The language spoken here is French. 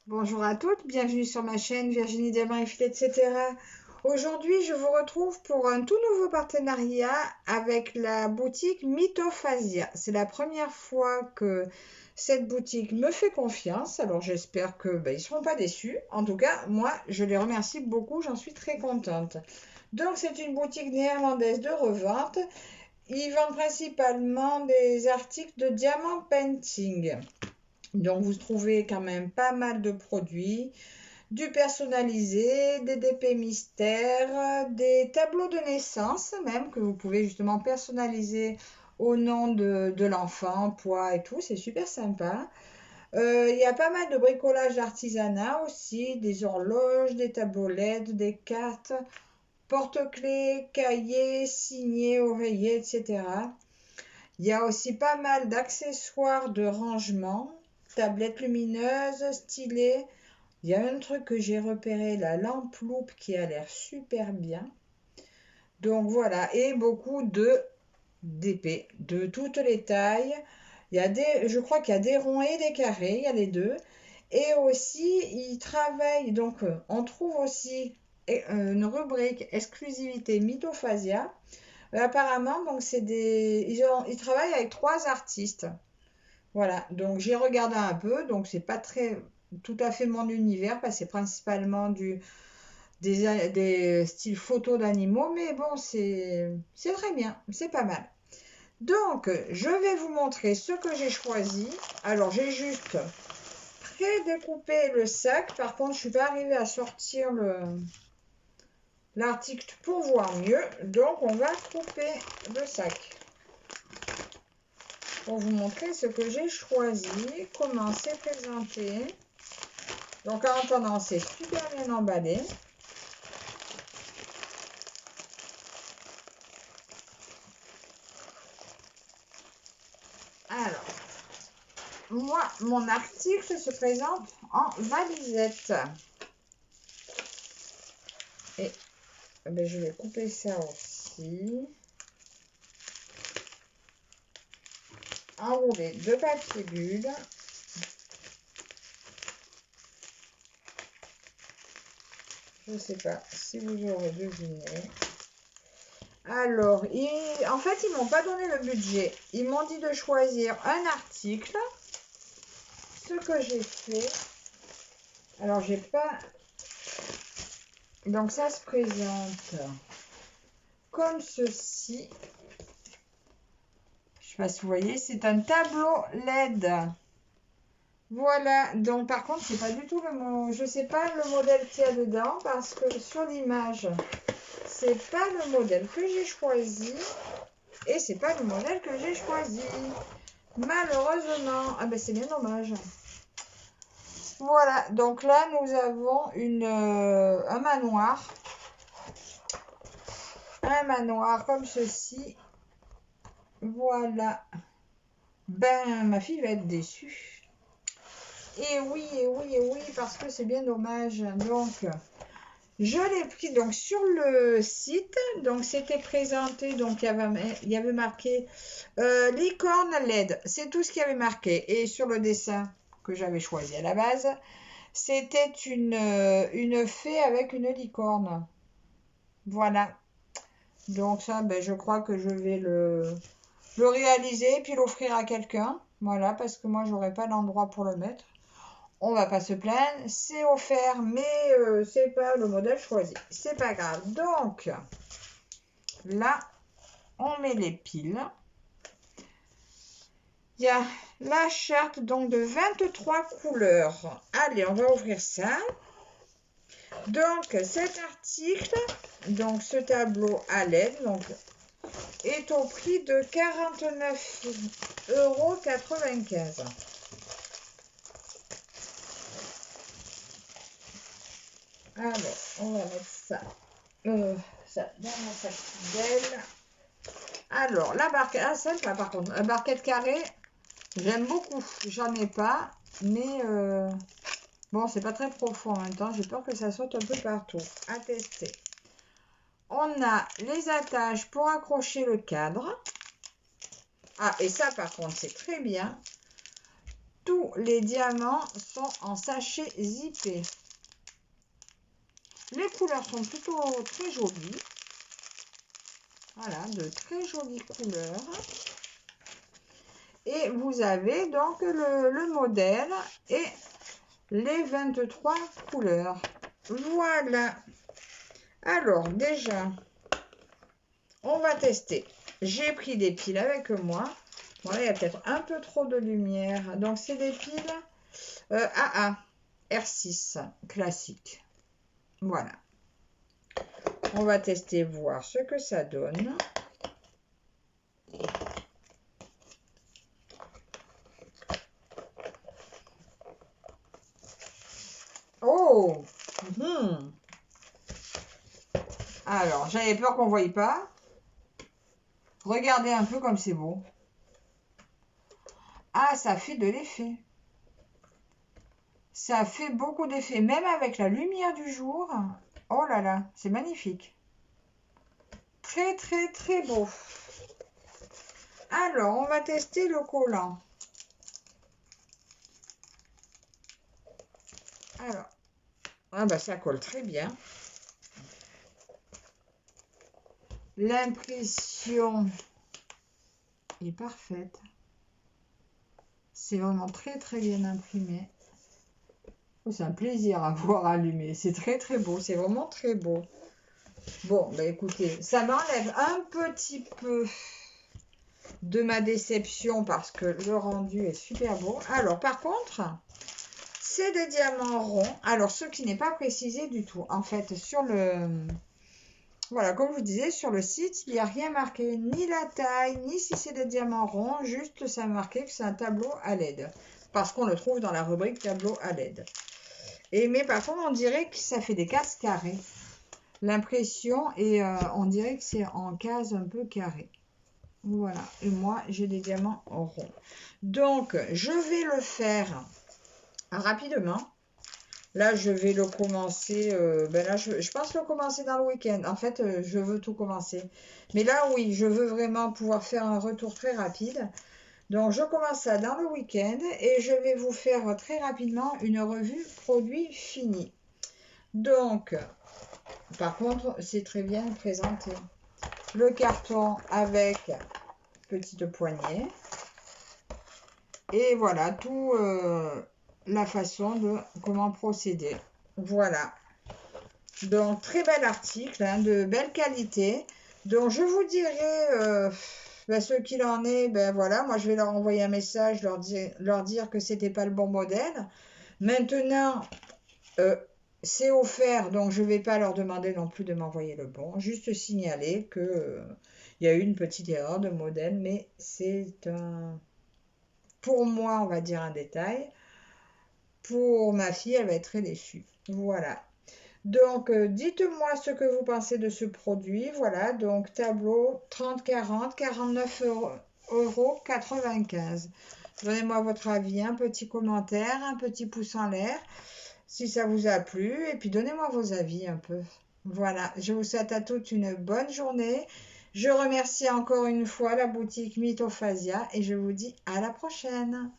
Bonjour à toutes, bienvenue sur ma chaîne Virginie Diamant et Fil, etc. Aujourd'hui, je vous retrouve pour un tout nouveau partenariat avec la boutique Mythophasia. C'est la première fois que cette boutique me fait confiance, alors j'espère que ils ne seront pas déçus. En tout cas, moi, je les remercie beaucoup, j'en suis très contente. Donc, c'est une boutique néerlandaise de revente. Ils vendent principalement des articles de diamant painting. Donc, vous trouvez quand même pas mal de produits, du personnalisé, des DP mystères, des tableaux de naissance même que vous pouvez justement personnaliser au nom de l'enfant, poids et tout, c'est super sympa. Il y a pas mal de bricolage d'artisanat aussi, des horloges, des tableaux LED, des cartes, porte-clés, cahiers, signés, oreillers, etc. Il y a aussi pas mal d'accessoires de rangement, tablettes lumineuses, stylés. Il y a un truc que j'ai repéré, la lampe loupe qui a l'air super bien. Donc voilà, et beaucoup de d'épées de toutes les tailles. Je crois qu'il y a des ronds et des carrés, il y a les deux. Et aussi, ils travaillent, donc on trouve aussi une rubrique exclusivité Mythophasia. Apparemment, donc ils travaillent avec 3 artistes. Voilà, donc j'ai regardé un peu, donc c'est pas très tout à fait mon univers, parce que c'est principalement des styles photos d'animaux, mais bon, c'est très bien, c'est pas mal. Donc, je vais vous montrer ce que j'ai choisi. Alors, j'ai juste pré-découpé le sac, par contre, je suis pas arrivée à sortir l'article pour voir mieux, donc on va couper le sac pour vous montrer ce que j'ai choisi, comment c'est présenté. Donc en attendant, c'est super bien emballé. Alors, moi, mon article se présente en valisette. Et je vais couper ça aussi. Enroulé de papier bulle. Je ne sais pas si vous aurez deviné. Alors, en fait, ils m'ont pas donné le budget. Ils m'ont dit de choisir un article. Ce que j'ai fait. Alors, j'ai pas... Donc, ça se présente comme ceci. Je sais pas si vous voyez, c'est un tableau LED. Voilà, donc par contre, c'est pas du tout je sais pas le modèle qu'il y a dedans parce que sur l'image, c'est pas le modèle que j'ai choisi et c'est pas le modèle que j'ai choisi. Malheureusement, ah ben c'est bien dommage. Voilà, donc là nous avons un manoir. Un manoir comme ceci. Voilà. Ben, ma fille va être déçue. Et oui, et oui, et oui, parce que c'est bien dommage. Donc, je l'ai pris donc sur le site. Donc, c'était présenté. Donc, il y avait marqué licorne LED. C'est tout ce qu'il y avait marqué. Et sur le dessin que j'avais choisi à la base, c'était une fée avec une licorne. Voilà. Donc, ça, je crois que je vais le réaliser et puis l'offrir à quelqu'un. Voilà, parce que moi, j'aurais pas l'endroit pour le mettre. On va pas se plaindre, c'est offert, mais c'est pas le modèle choisi. C'est pas grave. Donc, là, on met les piles. Il y a la charte donc de 23 couleurs. Allez, on va ouvrir ça. Donc, cet article, donc ce tableau à LED, donc, est au prix de 49,95 €. Alors, on va mettre ça dans mon sac poubelle. Alors, la barquette, celle-là par contre, la barquette carrée, j'aime beaucoup. J'en ai pas, mais bon, c'est pas très profond en même temps. J'ai peur que ça saute un peu partout. À tester. On a les attaches pour accrocher le cadre. Ah, et ça par contre, c'est très bien. Tous les diamants sont en sachet zippé. Les couleurs sont plutôt très jolies. Voilà, de très jolies couleurs. Et vous avez donc le modèle et les 23 couleurs. Voilà. Alors, déjà, on va tester. J'ai pris des piles avec moi. Voilà, il y a peut-être un peu trop de lumière. Donc, c'est des piles AA R6 classique. Voilà. On va tester, voir ce que ça donne. Oh! Alors, j'avais peur qu'on ne voie pas. Regardez un peu comme c'est beau. Ah, ça fait de l'effet. Ça fait beaucoup d'effet, même avec la lumière du jour. Oh là là, c'est magnifique. Très, très, très beau. Alors, on va tester le collant. Alors, ah bah ça colle très bien. L'impression est parfaite. C'est vraiment très, très bien imprimé. C'est un plaisir à voir allumer. C'est très, très beau. C'est vraiment très beau. Bon, bah écoutez, ça m'enlève un petit peu de ma déception parce que le rendu est super beau. Alors, par contre, c'est des diamants ronds. Alors, ce qui n'est pas précisé du tout. En fait, sur le... Voilà, comme je vous disais, sur le site, il n'y a rien marqué, ni la taille, ni si c'est des diamants ronds. Juste, ça a marqué que c'est un tableau à LED. Parce qu'on le trouve dans la rubrique tableau à LED. Mais par contre, on dirait que ça fait des cases carrées. L'impression, et on dirait que c'est en cases un peu carrées. Voilà, et moi j'ai des diamants ronds. Donc je vais le faire rapidement. Là je vais le commencer, là je pense le commencer dans le week-end. En fait je veux tout commencer. Mais là oui, je veux vraiment pouvoir faire un retour très rapide. Donc je commence ça dans le week-end et je vais vous faire très rapidement une revue produit fini. Donc, par contre, c'est très bien présenté. Le carton avec petite poignée. Et voilà, tout la façon de comment procéder. Voilà. Donc, très bel article, hein, de belle qualité. Donc, je vous dirai ce qu'il en est. Ben voilà, moi, je vais leur envoyer un message, leur dire que c'était pas le bon modèle. Maintenant, c'est offert, donc je ne vais pas leur demander non plus de m'envoyer le bon. Juste signaler que il y a eu une petite erreur de modèle, mais c'est pour moi, on va dire un détail. Pour ma fille, elle va être très déçue. Voilà. Donc, dites-moi ce que vous pensez de ce produit. Voilà, donc tableau 30-40, 49,95 €. Donnez-moi votre avis, un petit commentaire, un petit pouce en l'air si ça vous a plu, et puis donnez-moi vos avis un peu. Voilà, je vous souhaite à toutes une bonne journée. Je remercie encore une fois la boutique Mythophasia et je vous dis à la prochaine.